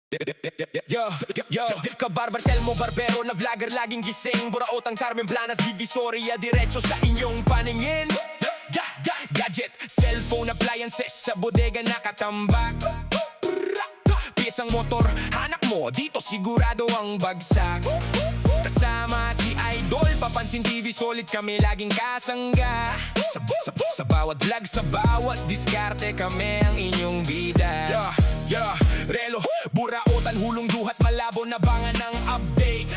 Yo, yo, kabarbar, selmo, barbero na vlogger, laging gising. Buraotang Carmen Planas, Divisoria, diretso sa inyong paningin. Gadget, cellphone, appliances, sa bodega nakatambak. Piyesang motor, hanak mo, dito sigurado ang bagsak. Kasama si Idol, Papansin TV, solid kami laging kasangga. Sa bawat vlog, sa bawat diskarte, kami ang inyong bida. Relo, buraotan, hulong duhat, malabo na bangan ng update.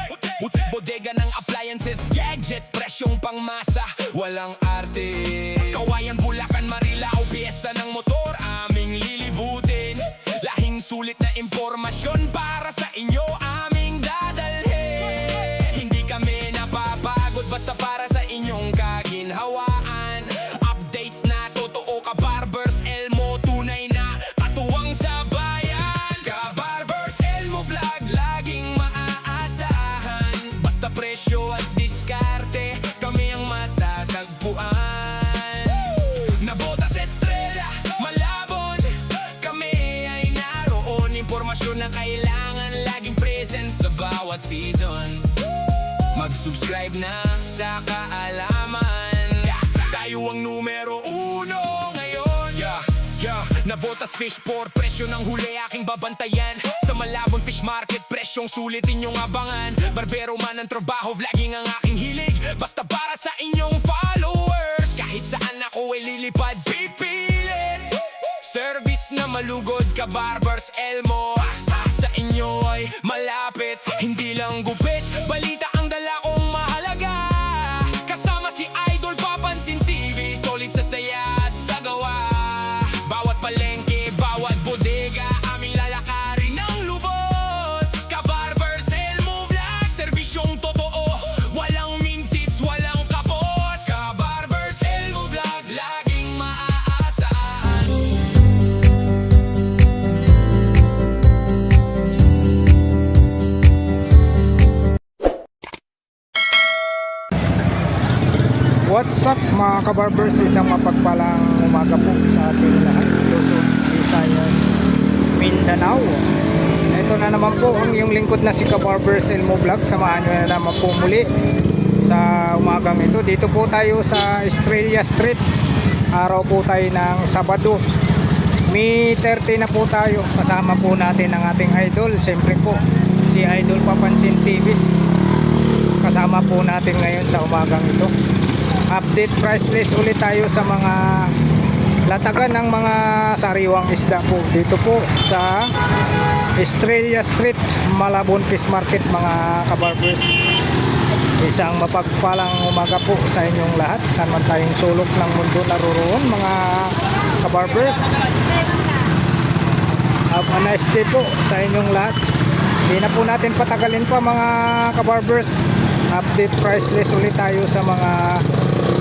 Bodega ng appliances, gadget, presyong pangmasa, walang arte. Kawayan, Bulacan, Marilao, piyesa ng motor, aming lilibutin. Lahing sulit na impormasyon para sa inyo, aming dadalhin. Hindi kami napapagod, basta para sa inyong kaginhawaan. Updates na totoo, kabarbers, Elmo, tunay na katuwang sa bayan. Kabarbers, Elmo vlog, laging maaasahan. Basta presyo at diskarte, kami ang matatagpuan. Nabota sa estrella, malabon, kami ay naroon. Impormasyon na kailangan, laging present sa bawat season. Mag-subscribe na sa kaalaman, tayo ang numero uno ngayon. Nabotas fish for presyo ng huli, aking babantayan. Sa Malabon Fish Market, presyong sulit inyong abangan. Barbero man ang trabaho, vlogging ang aking hilig. Basta para sa inyong followers, kahit saan ako ay lilipad, pipilit. Service na malugod, kabarbers, Elmo, sa inyo ay malapit. Hindi lang gupit, balita ang dala kong mahalaga. Kasama si Idol, Papansin TV, solid sa saya at sa gawa. Bawat palengke, bawat bodega, aming lalakarin ng lubos. Kabarbers, Elmo vlog, serbisyong totoo, walang mintis, walang kapos. Kabarbers, Elmo vlog, laging maaasahan. What's up mga kabarbers, isang mapagpalang umaga po sa ating lahat. Luzon, Visayas, Mindanao. Ito na naman po ang iyong lingkod na si Kabarbers Elmo Vlog. Samahan nyo na naman po muli sa umagang ito. Dito po tayo sa Estrella Street. Araw po tayo ng Sabado. May 30 na po tayo. Kasama po natin ang ating idol. Siyempre po si Idol Papansin TV. Kasama po natin ngayon sa umagang ito. Update price list ulit tayo sa mga latagan ng mga sariwang isda po dito po sa Estrella Street, Malabon Fish Market mga kabarbers. Isang mapagpalang umaga po sa inyong lahat, saan man tayong sulok ng mundo naroroon mga kabarbers. Have a nice day po sa inyong lahat. Hindi na po natin patagalin pa mga kabarbers. Update price list ulit tayo sa mga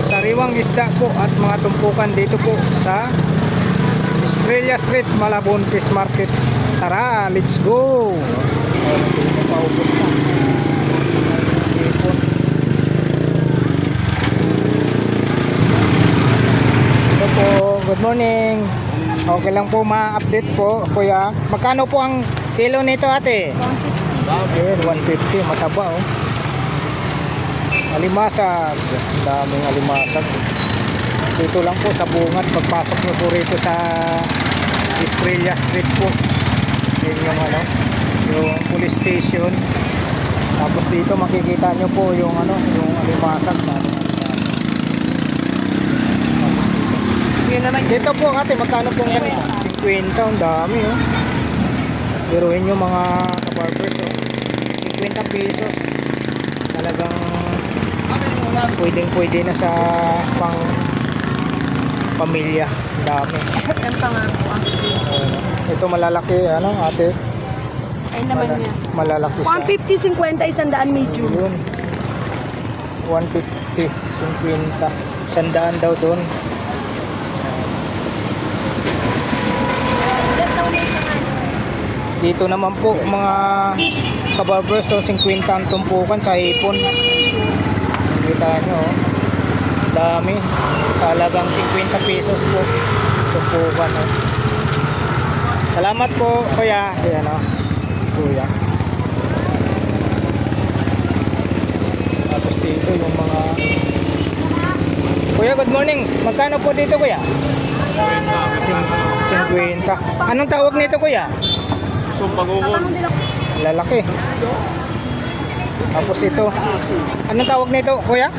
sariwang isda po at mga tumpukan dito po sa Estrella Street, Malabon Fish Market. Tara, let's go! Dito paubos na. Ito po, good morning. Okay lang po ma-update po kuya. Magkano po ang kilo nito ate? 150. 150, mataba oh. Alimasag, daming alimasag. Dito lang po sa bungad, pagpasok nyo po rito sa Estrella Street po. Yun yung yung police station. Tapos dito makikita nyo po yung yung alimasag. Dito po ate, magkano po ganito? 50, ang dami oh. Biruin nyo mga kabarbers oh. 50 pesos. Talagang pwedeng na sa pang pamilya. Dami. Ang pangako ito malalaki ate. ay naman niya. Malalaki siya. 150, 50, 100 medium. Yun. 150, 50. 100 daw doon. Dito naman po mga kabarbers, so 50 ang tumpukan sa hipon. Kita nyo dami, sa halagang 50 pesos po tumpukan Salamat po kuya. Ayan kuya. Tapos dito yung mga kuya, good morning. Magkano po dito kuya? 50. Anong tawag nito kuya? Lalaki. Tapos ito. Anong tawag nito kuya?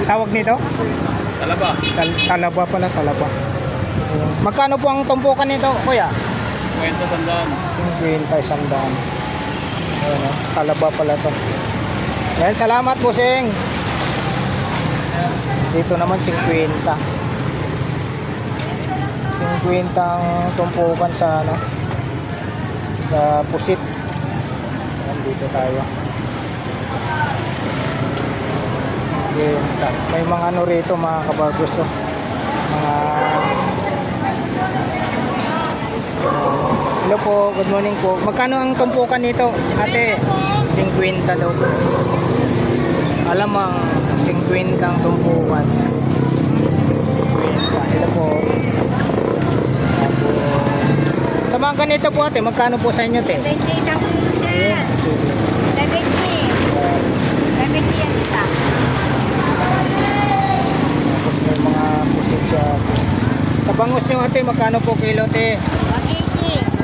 Tawag nito? Talaba. Talaba pala, talaba. Magkano po ang tumpukan nito kuya? Kwenta sandaan. 50, sandaan. Ayan, oh. Talaba pala to. Ayan, salamat po sing. Dito naman 50. 50 ang tumpukan sa ano, sa pusit. Ayan, dito tayo. 50. May mga ano rito mga kabarbers, oh. Mga hello po, good morning po. Magkano ang tumpukan nito, ate? 50 daw po. Alam mo, 50 ang tumpukan. 50. Hello po. Tapos, sa mga ganito po ate, magkano po sa inyo, te? 20 lang po siya. Ayan, sige. 70. 70 yan isa. Tapos may mga pusit siya. Sa bangus nyo ate, magkano po kilo, te?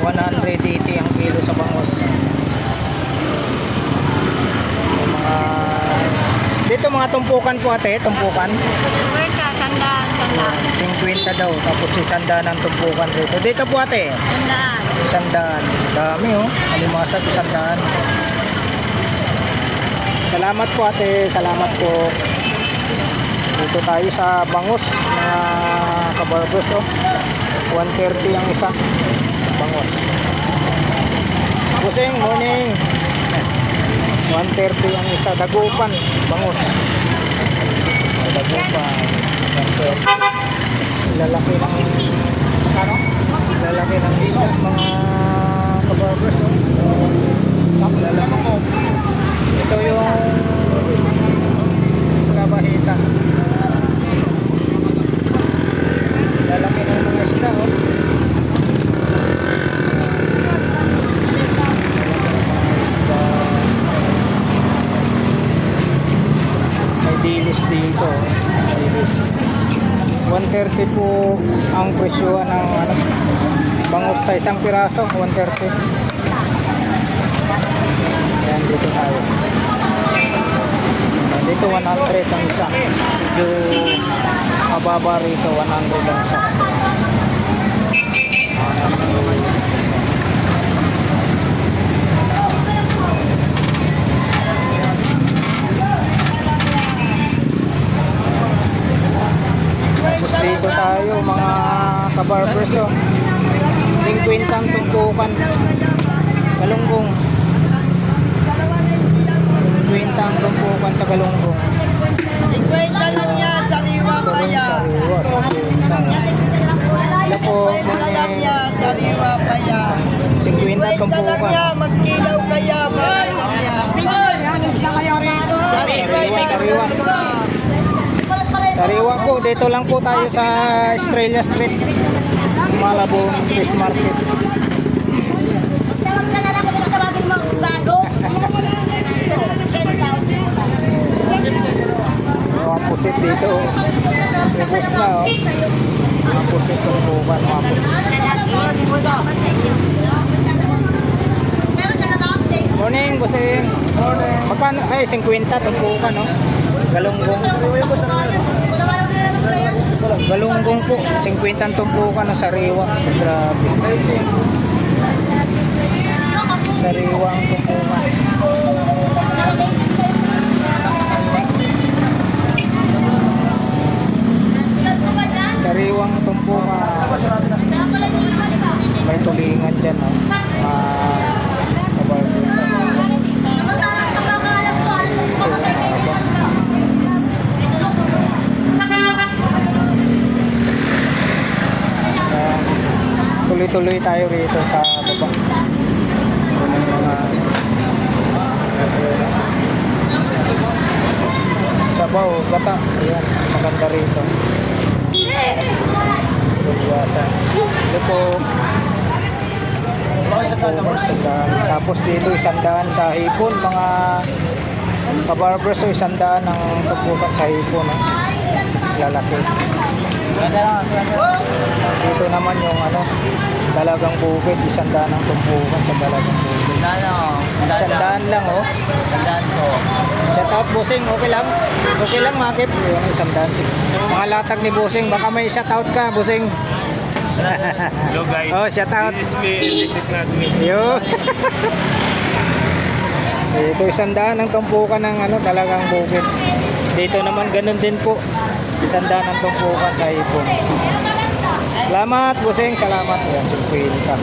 180. 180 ang kilo sa bangus. May mga dito mga tumpukan po ate, tumpukan. Kwenta, sandaan, sandaan. 50 daw, tapos 100 ang tumpukan dito. Dito po ate, Sandaan. 100. Dami oh, alimasag 100. Salamat po ate, salamat po. Dito tayo sa bangus, mga kabarbers oh. 130 ang isa. Bangus. Kusing, morning. 130 ang isa. Dagupan, bangus. Dagupan. 130. Lalaki ng ano? Lalaki ng isda, mga kabarbers. Lalaki ko. Ito yung kabahita. Lalaki ng mga isda, oh. Dilis dito, dilis 130 po ang presyo ng ano, bangus sa isang piraso 130. Ayan, dito tayo. Ayan, dito 100 ang isa, medyo mababa rito, 100 ang isa. Tapos dito tayo mga kabarbers oh. 50 ang tumpukan. Galunggong. 50 ang tumpukan sa galunggong. 50 lang yan, sariwa pa yan. Sariwa, sa 50. Hello po, 50 lang yan, sariwa pa yan. 50 50 lang tumpukan. yan, magkilaw kaya, maraming yan. Sariwa, sariwa. Sariwa po, dito lang po tayo sa Estrella Street, Malabon Fish Market. Mga pusit dito, ubos na oh. Mga pusit tumpukan, mga pusit. Morning, bossing. Morning. Magkano? Ay, 50 tumpukan no? Galunggong. Galunggong po, 50 ang tumpukan ng sariwa. Grabe. Sariwa ang tumpukan. Sariwang tumpukan. May tulingan dyan, no? Kabarbers. Tuloy-tuloy tayo rito sa baba. Sabaw, gata. Ayan, maganda rito. Yes! Ito po. 100. Tapos dito 100 sa hipon, mga kabarbers. So 100 ang tumpukan sa hipon, no? Lalaki. Dito naman yung ano, dalagang bukid, 100 ang tumpukan sa dalagang bukid. 100 lang, oh. Shout out Bossing, okay lang? Okay lang, Makip. Yung 100. Mga latag ni Bossing, baka may shout out ka, Bossing. Hello guys. Oh, shout out. This is me. This is not me. Yo. Dito 100 ang tumpukan ng ano, talagang bukid. Dito naman ganun din po. 100 ang tumpukan sa hipon. Salamat, Bossing. Salamat. Yan, 50.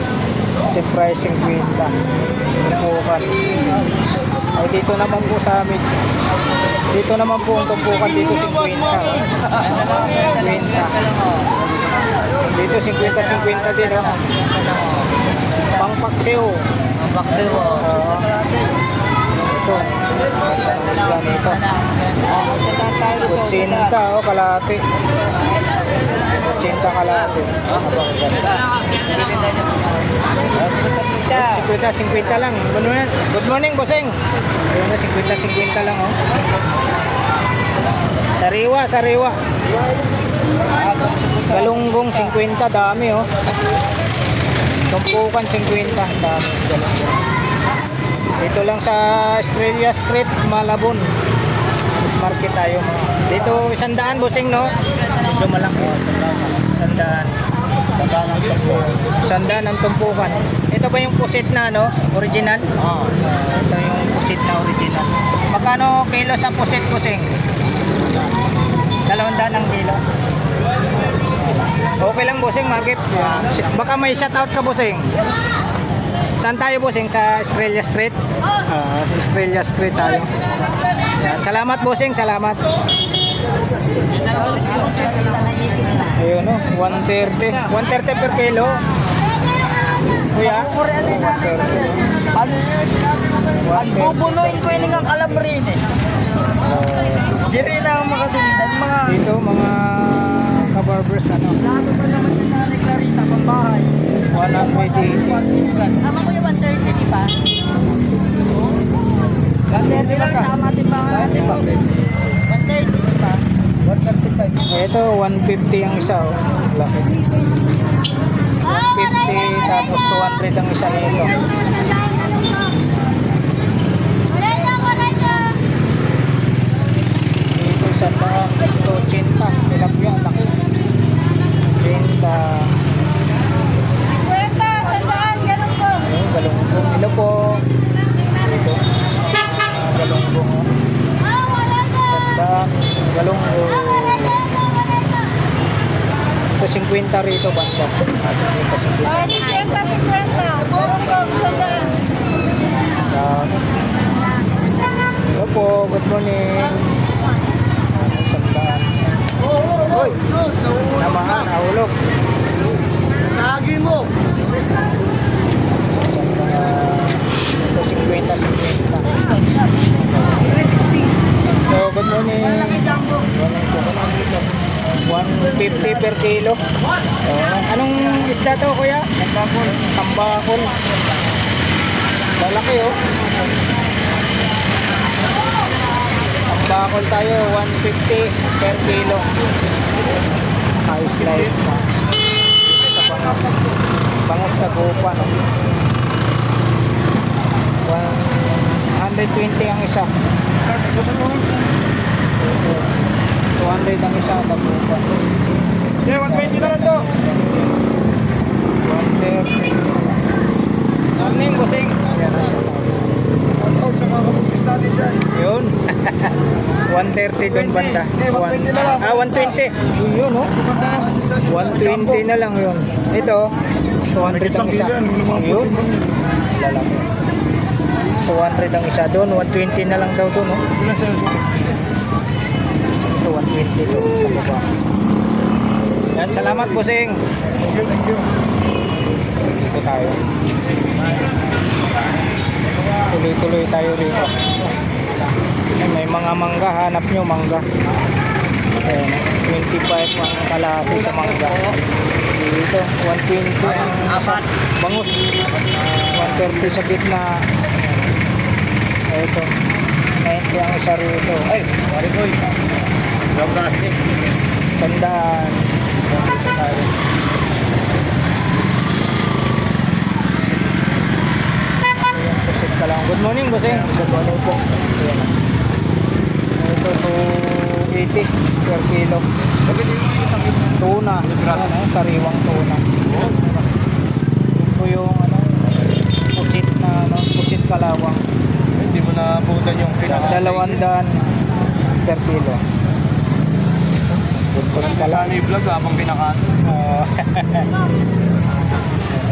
Si price 50. Tumpukan. Ay, dito naman po sa amin. Dito naman po ang tumpukan dito 50. 50. Dito 50-50 din, oh. Pangpaksiw. Oo. Ito. Ang isla nito. Kutsinta, oh, kalate. Kutsinta kalate. 50-50 lang. Good morning, Bossing. Ayun na, 50-50 lang, oh. Sariwa. Galunggong 50, dami, oh. Tumpukan 50, dami. Dito lang sa Estrella Street, Malabon. Mas market tayo, mga. Dito 100, Bossing, no? Dito malaki. 100. 100 ang tumpukan. Ito ba yung pusit na, no? Original? Oo. Ito yung pusit na original. Magkano kilo sa pusit, Bossing? 200 ang kilo. Okay lang, Bossing, Makip. Baka may shoutout ka, Bossing. Saan tayo, Bossing? Sa Estrella Street? Estrella Street tayo. Yan. Salamat, Bossing. Salamat. Ayun, no? 130. 130 per kilo. Kuya? 130. Bubunuin ko yun ng kalabrin eh. Diri na ang makasundan mga... Dito, mga kabarbers, ano? Lahat pa naman yung nanay Clarita, pambahay. 180. Tama ko yung 130, di ba? 130 lang, tama din ba? 130, di ba? 135. Ito, 150 ang isa, oh. Laki. 150, tapos 200 ang isa nito. Dito sa taas, ito, 80. Tilapia, laki. 80. Kwenta, sandaan, ganun po. Ayun, galunggong. Hello po. Ito, galunggong, oh. Sandaan, galunggong. Ito 50 rito, banda. 50. Ah, 50, 50. Burong ko, sandaan. Hello po, good morning. Sandaan. Hoy, namahan, nahulog. Sagi mo. Sandaan. Ito 50. 360. So, good morning. 150 per kilo. Anong isda to, kuya? Tambakol. Lalaki, oh. Tambakol tayo, 150 per kilo. High slice na. Ito sa bangus na gupa, no? 120 ang isa. 200 ang isa, tabukan. Okay, 120 na lang to. 130. Morning, Bossing. Ayan na siya. Out sa mga kapagpis natin dyan. Yun. 130 doon banda. 120 na lang. 120. Yun, no? 120 na lang yun. Ito, 200 ang isa. Yun. Lalaki. 200 ang isa doon. 120 na lang daw doon, no? Ito, 120 to sa baba. Yan, salamat, Bossing. Thank you. Ito tayo. Tuloy-tuloy tayo rito. May mga mangga, hanap nyo mangga. Ayan, 25 ang kalahati sa mangga. Dito, 120 ang isa. Bangus. 130 sa gitna. Ito. 90 ang isa rito. Ay, Pare ko. Job plastic. sandaan. Dito tayo. Ayan, pusit ka lang. Good morning, bossing. Good morning po. Ayan. Ito, 280 per kilo. Tuna. Ayan, sariwang tuna. Ito po yung pusit na pusit kalawang. Hindi mo na butan yung 200 per kilo. Pusit Sana kalawang. i-vlog habang pinakain.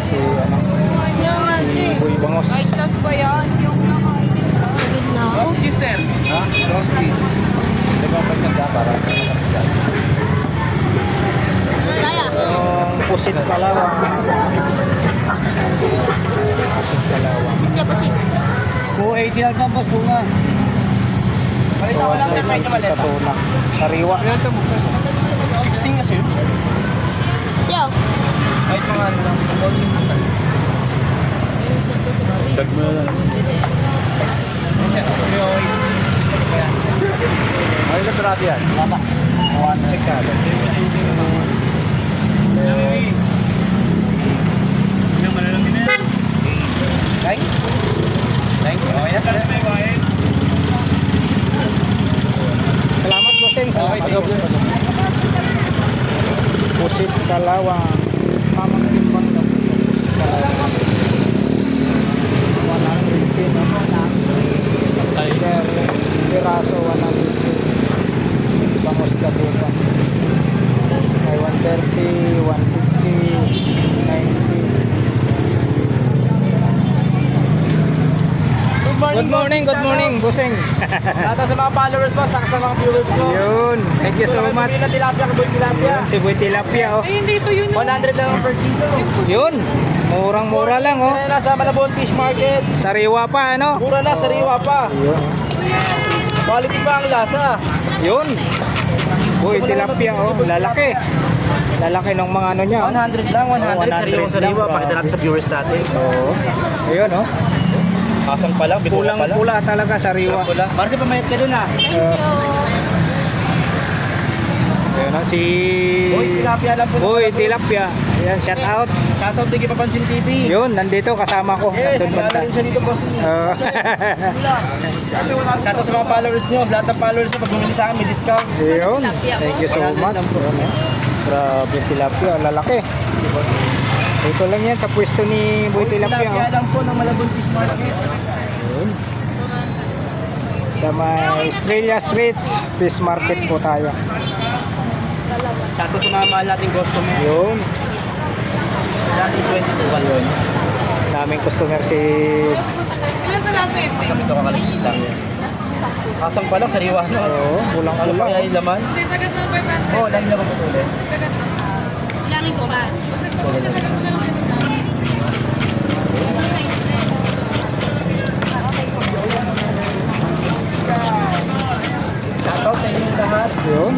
Si si Boy Bangos. White sauce ba yan? Yung nakainin. Roast cheese, sir. Ha? Roast cheese. Nagpapansin ka para Kaya. Yung pusit kalawang. Pusit kalawang. Sit niya po, sit. 280 lang ka, boss. Bunga. Balita ko lang, sir. Medyo 290 sa maleta. tuna. Sariwa. 16 kasi yun. Yo. Kahit mga ano lang. Dag mo na lang. Ay, latrati yan. Mama. Check ka. Yung malalaki na yan. Thank you. Okay na, sir. Salamat, bossing. Pusit kalawang. Mamang timbang daw. Kalawang. 110 no? Per piraso 150. Bangos ka buka. May 130, 150, 90. Good morning, bossing. Tata sa mga followers mo, saka sa mga viewers mo. Yun, thank you so much. Pili na tilapia, kaboy tilapia. Yun, si Boy Tilapia, oh. 100 lang per kilo. Yun, murang-mura lang, oh. Ito na nasa Malabon Fish Market. Sariwa pa, ano? Mura na, sariwa pa. Yun. Quality pa ang lasa. Yun. Boy Tilapia, oh. Lalaki. Lalaki ng mga ano niya, oh. 100 lang, 100. 100 Sariwang sariwa. lang, Pakita natin sa viewers natin. Oo. Ayun, oh. Asang pa lang, bituka pa lang. Pulang-pula talaga, sariwa. Pula. Para sa pamayat ka dun ah. Thank you. Ayun, oh. Si Boy, tilapia lang po. Boy Tilapia. Ayan, shout out. Shoutout din kay Papansin TV. Yun, nandito kasama ko. Yes, Nandun banda. kilala rin siya dito, boss. Oo. Shoutout sa mga followers nyo. Lahat ng followers nyo, pag bumili sa akin, may discount. Ayun. Thank you so much. Ayun, oh. Grabe Tilapia, lalaki. Ito lang yan sa pwesto ni Boy Tilapia, Tilapia oh. lang po ng Malabon Fish Market. Ayun. Sa may Estrella Street Fish Market po tayo. Shoutout sa mga mahal nating customer. Yun. Natin 22 yun. Daming customer si Sabi ito kakalisis lang yan. Kasang pala, sariwa no. Oo, Ano kulang-kulang. pa kaya yung laman? Oo, lagi naman po ulit. Langin ko ba? Shoutout sa inyong lahat. Yun.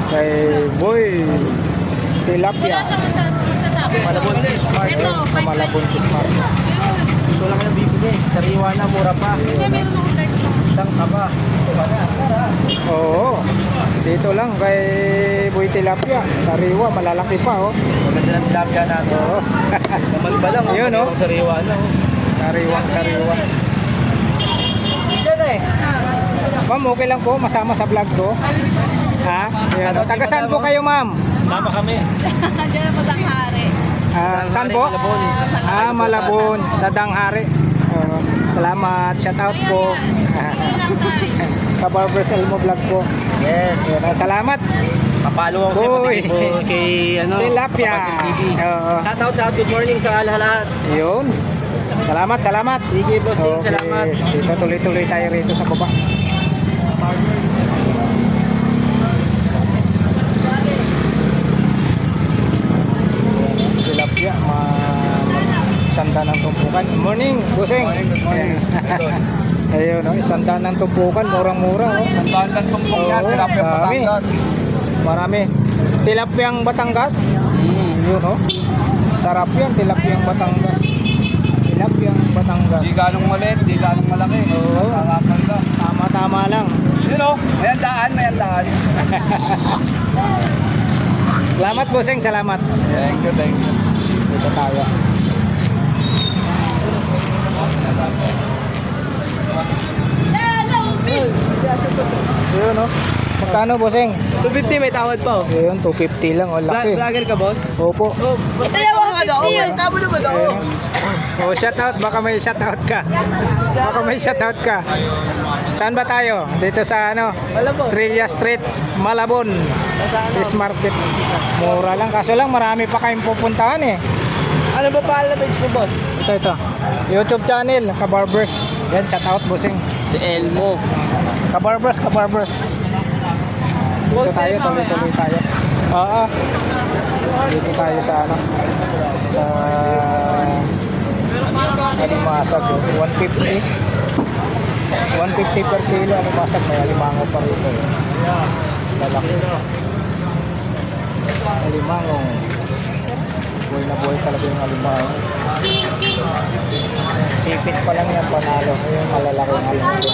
Kay Boy Wala Tilapia. siyang magsasabi. Malabon Fish Market. Ito, Sa Malabon Fish Market. Ito lang yung bibili. Sariwa na, mura pa. Isang kaba. Ito ba na? Tara. Oo. Dito lang kay Boy Tilapia. Sariwa, malalaki pa, oh. Maganda ng tilapia natin. Oo. Naman ba lang? Yun, oh. Sariwang sariwa na. Sariwang sariwa. Diyan eh. Ma'am, okay lang po masama sa vlog ko. Ha? Ayan, oh. Taga saan po kayo, ma'am? Sama kami. Diyan po sa hari. Saan po? Malabon. Malabon, sa Danghari. Salamat, shout out po. Kabarbers Elmo vlog po. Yes. Ayan, salamat. Kapalo ako sa Boy. pati po kay Tilapia. Papansin TV. Oo. Shoutout sa good morning sa lahat. Yun. Salamat, salamat. Sige, bossing, salamat. Dito tuloy-tuloy tayo rito sa baba. Tilapia, isanda ng tumpukan. Morning, busing. Good morning. Ayun, no, isanda ng tumpukan, murang-mura. Oh. Sandaan lang tumpok yan, Oo, tilapia dami. Batangas. Marami. Tilapiang Batangas. Yun, no. Sarap yan, tilapiang Batangas. oras. Di ganong maliit, di ganong malaki. Oo. Sarapan lang. Tama-tama lang. Yun o, may handaan, may handaan. Salamat bossing, salamat. Thank you, thank you. Dito tayo. Yun no. Magkano bossing? 250 may tawad pa oh. Yun, 250 lang. Oh, laki. Vlogger ka, boss? Opo. Tayo, 150 yun. Tabo naman ako. Oh, shout out. Baka may shout out ka. Baka may shout out ka. Saan ba tayo? Dito sa ano? Estrella Street, Malabon. Fish market. Mura lang. Kaso lang marami pa kayong pupuntahan eh. Ano ba pala na page mo, boss? Ito. YouTube channel, Kabarbers. Yan, shout out bossing. Si Elmo. Kabarbers. Dito tayo, tuloy-tuloy tayo. Oo. Dito tayo sa ano? Sa alimasag. 150. 150 per kilo alimasag. May alimango pa rito. Lalaki. Alimango. Buhay na buhay talaga yung alimango. Sipit pa lang yan, panalo. Yung malalaki ng alimango.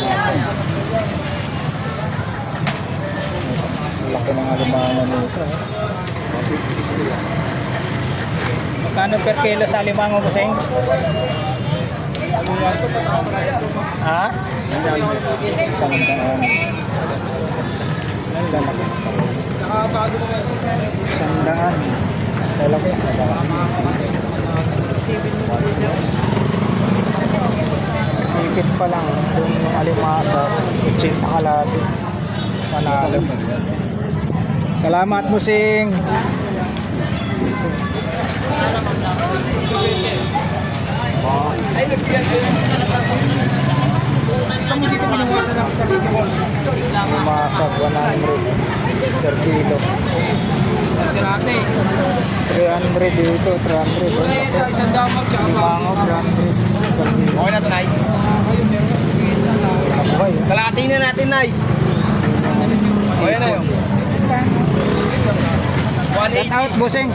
Laki ng alimango nito. Magkano per kilo sa alimango, bossing? Ha? Isang daan. Ang lalaki. Isang daan. Lalaki. Sipit pa lang. Yung alimasa, 80 kalati. Panalo. Salamat, bossing. Masag 100 per kilo. 300 dito, 300. Limango, 300 per kilo. Okay na ito, Nay. Kabuhay. Kalahati na natin, Nay. Okay na yun. Shout out, bossing.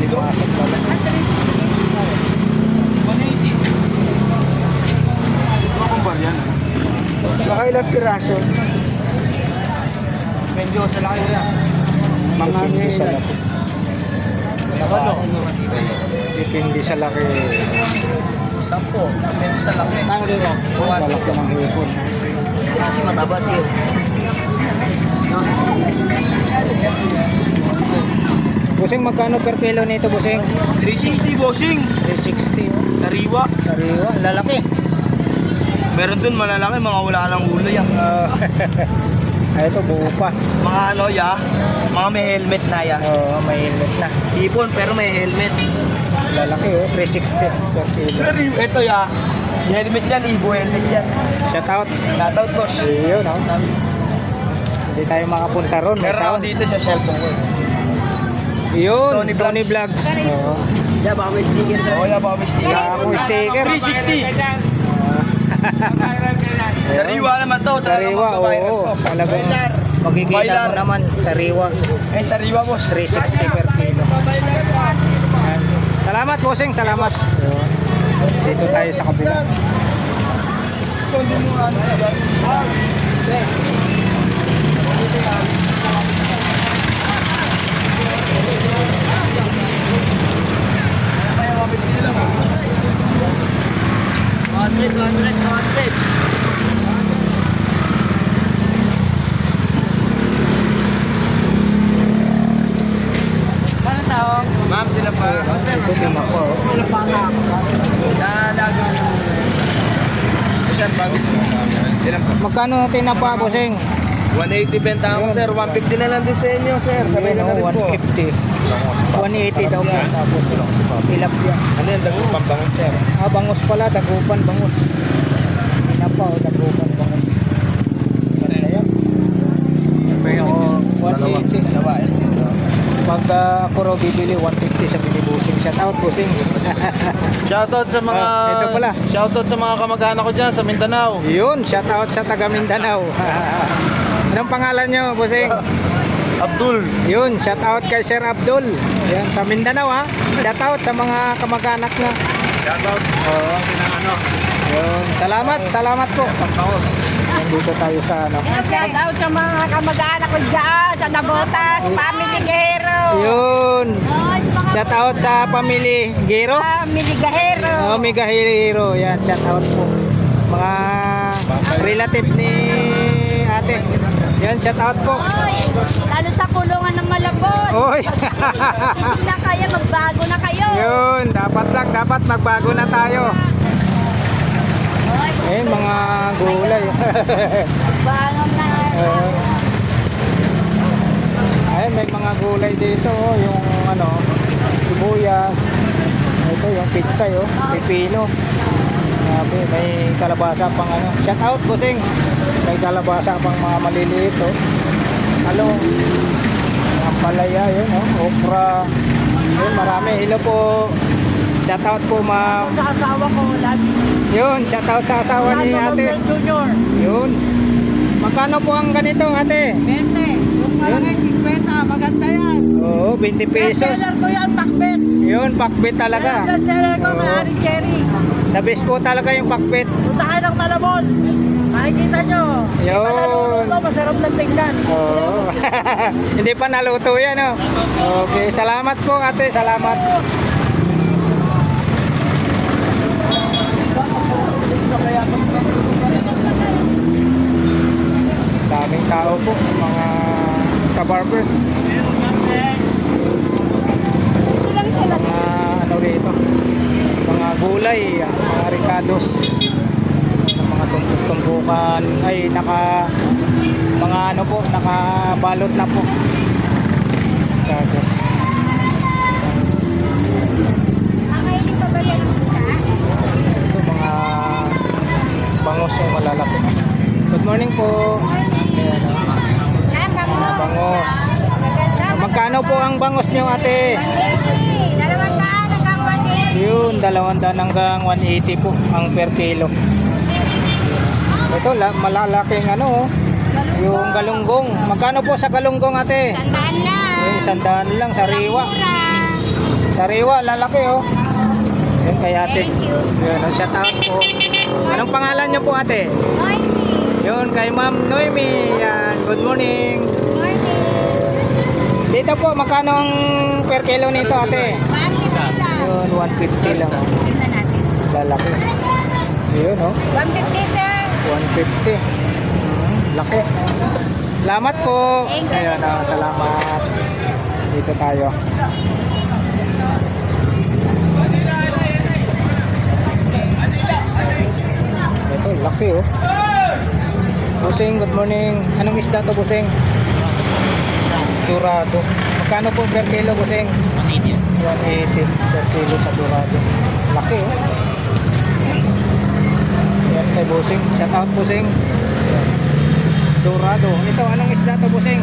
Alimasag pala. Baka ilang piraso? Medyo sa laki na. Mga hindi sa laki. Ano? Depende sa laki. 10. Medyo sa laki. Tang dito. Malaki ng hipon. Kasi mataba siya. Bossing, magkano per kilo nito, bossing? 360, bossing. 360. Oh. Sariwa. Sariwa, lalaki. Meron dun malalaki, mga wala lang ulo yan. Ito, buo pa. Mga ano, ya. Mga may helmet na ya. Oo, may helmet na. Ipon, pero may helmet. Lalaki, oh. 360 per kilo. Ito ya. Helmet yan, Ibo helmet yan. Shout out. Shoutout, boss. Yun, oh. Hindi tayo makapunta ron. May Meron ako sound. dito sa cellphone ko. Yun, Tony Tony Vlogs. Vlogs. Oo. Yeah, baka may sticker ka. Oo, yeah, baka may sticker. Wala akong sticker. 360. Sariwa naman to. Sariwa, oo. Talagang makikita Bailar. mo naman, sariwa. Eh, sariwa, boss. 360 per kilo. Ayan. Salamat, bossing. Salamat. Yun. Dito tayo sa kabila. Ma'am, tinapa. Ito din ako. Dalagang. Sir, bagis mo. Tinapa. Magkano tinapa, bossing? 180 benta ako, sir. 150 na lang din sa inyo, sir. Sabay na rin po. 150. 180 daw po. Tapos tilapia. Ano yung dagong pambangon, sir? Ah, bangus pala. Dagupan, bangus. Tinapa o dagupan, bangus. Ganda yan. Pero 180. Dalawa, eh. Pag ako raw bibili, 150 sa binibusing. Shout out, busing. Shoutout sa mga Ito pala. Shoutout sa mga kamag-anak ko diyan sa Mindanao. Yun, shout out sa taga Mindanao. Anong pangalan nyo, busing? Abdul. Yun, shout out kay Sir Abdul. Yan, sa Mindanao ha. Shout out sa mga kamag-anak na. Shoutout. Oo. Ng ano, Yun. Salamat po. Pampaos. Nandito tayo sa ano. Shout out sa mga kamag-anak ko dyan, sa Nabotas, Family Gahero. Yun. Shout out sa family Gero. Family Gahero. Omega Hero. Yan, shout out po. Mga relative ni ate. Yan, shout out po. Lalo sa kulungan ng Malabon. Oy. Isip na kaya, magbago na kayo. Yun, dapat magbago na tayo. Eh, mga gulay. Magbago na. Ay, may mga gulay dito, oh, yung ano, sibuyas. Ito yung pizza, oh, pipino. Sabi, may kalabasa pang ano. Shout out, bossing. May kalabasa pang mga maliliit, oh. Talong. Ang palaya, yun, oh. Okra. Yun, marami. Hello po. Shout out po, ma'am. Sa asawa ko, lagi. Yun, shout out sa asawa ni ate. Junior, Yun. Magkano po ang ganito, ate? 20. Yung malaki, 50. Maganda yan. Oo, 20 pesos. Bestseller ko yan, pakbet. Yun, pakbet talaga. Bestseller ko, Oo. Mari Cherry. The best po talaga yung pakbet. Punta kayo ng Malabon. Makikita nyo. Yun. Maluluto, masarap ng tingnan. Oo. Hindi pa naluto yan, oh. Okay, salamat po, ate. Salamat. Daming tao po, mga kabarbers. Mga ano rito, mga gulay, mga ricados, mga tumbukan, ay mga ano po, nakabalot na po. Ricados. Ito mga bangos yung malalaki. Good morning po. Ayan, mga bangos. Magkano po ang bangos nyo, ate? Yun, 200 hanggang 180 po ang per kilo. Ito, malalaking ano, yung galunggong. Magkano po sa galunggong, ate? Yun, 100 lang, sariwa. Sariwa, lalaki, oh. Yun, kay ate. Yun, shout out po. Anong pangalan nyo po, ate? Yun, kay Ma'am Noemi. Yan, good morning. Dito po, magkano ang per kilo nito, ate? Yun, 150 lang, oh. Lalaki. Yun, oh. 150, sir. 150. Laki. Salamat po. Ayan, salamat. Dito tayo. Ito, laki, oh. Busing, good morning. Anong isda to, Busing? Dorado. Magkano po per kilo, Busing? 180 per kilo sa dorado. Laki, oh. Yan kay Busing. Shout out, Busing. Dorado. Ito, anong isda to, Busing?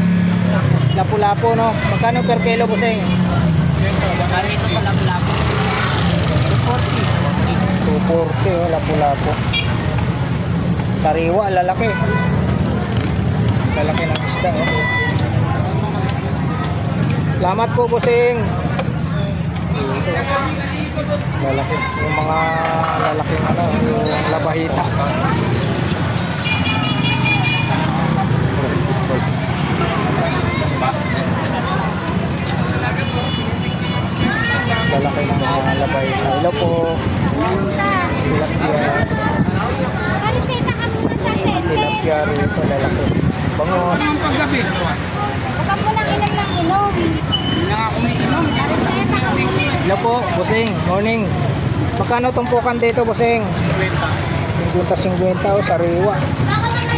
Lapu-lapu, no? Magkano per kilo, Busing? Dito sa Lapu-Lapu. 240, oh, lapu-lapu. Sariwa, lalaki. Lalaki ng isda, oh. Salamat po, Busing. Lalaki. Yung mga lalaking ano, yung labahita. Lalaki ng mga labahita. Hello po. Tilapia. Pariseta ka muna sa center. Tilapia rito, lalaki. Bangos. Paggabi. Huwag mo lang inom ng inom. Pariseta ka muna. Hello po, Busing. Morning. Magkano tumpukan dito, Busing? 50-50, oh, sariwa.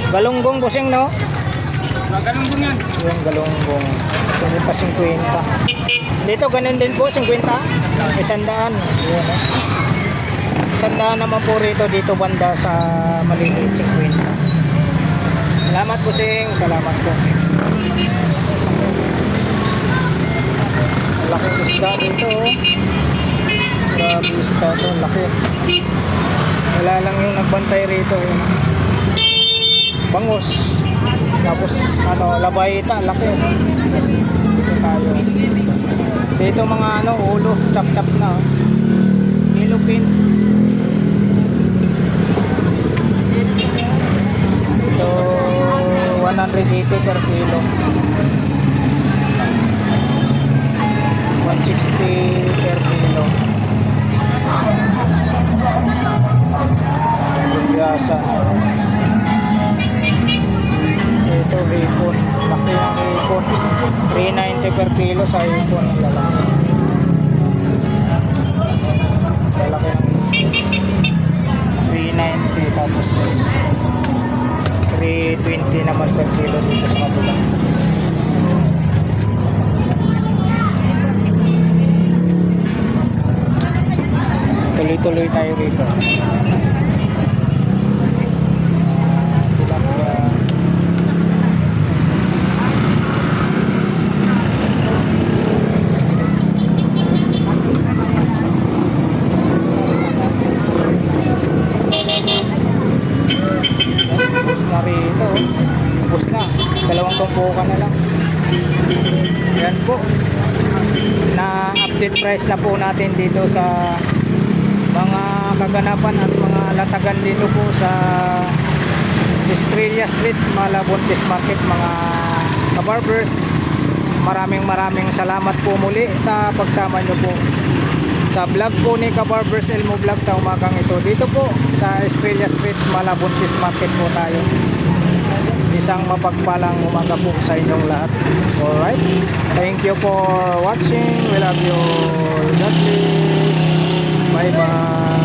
Galunggong, Busing, no? Galunggong yan. Yung galunggong. 50-50. Dito, ganun din po, 50. 100. Yun, oh. 100 naman po rito, dito banda sa maliliit, 50. Salamat, Busing. Salamat po. Laking isda dito, oh. Grabe isda to, laki. Wala lang yung nagbantay rito, yun. Bangos. Tapos ano, labayita, laki. Dito tayo. Dito mga ano, ulo, chap-chap na, oh. Kilo open. Ito 180 per kilo. 160 per kilo. Lubyasa. Ito hipon. Laki ng hipon. 390 per kilo sa hipon. Lalaki. Lalaki ng 390 tapos 320 naman per kilo dito sa kabila. Tuloy-tuloy tayo rito. Tilapia. Ubus na rito. Ubus na. Dalawang tumpukan na lang. Yan po. Na update price na po natin dito sa mga kaganapan at mga latagan dito po sa Estrella Street, Malabontes Market, mga kabarbers. Maraming salamat po muli sa pagsama nyo po sa vlog po ni Kabarbers Elmo Vlog sa umagang ito. Dito po sa Estrella Street, Malabontes Market po tayo. Isang mapagpalang umaga po sa inyong lahat. Alright, thank you for watching. We love you. God bless. Bye bye.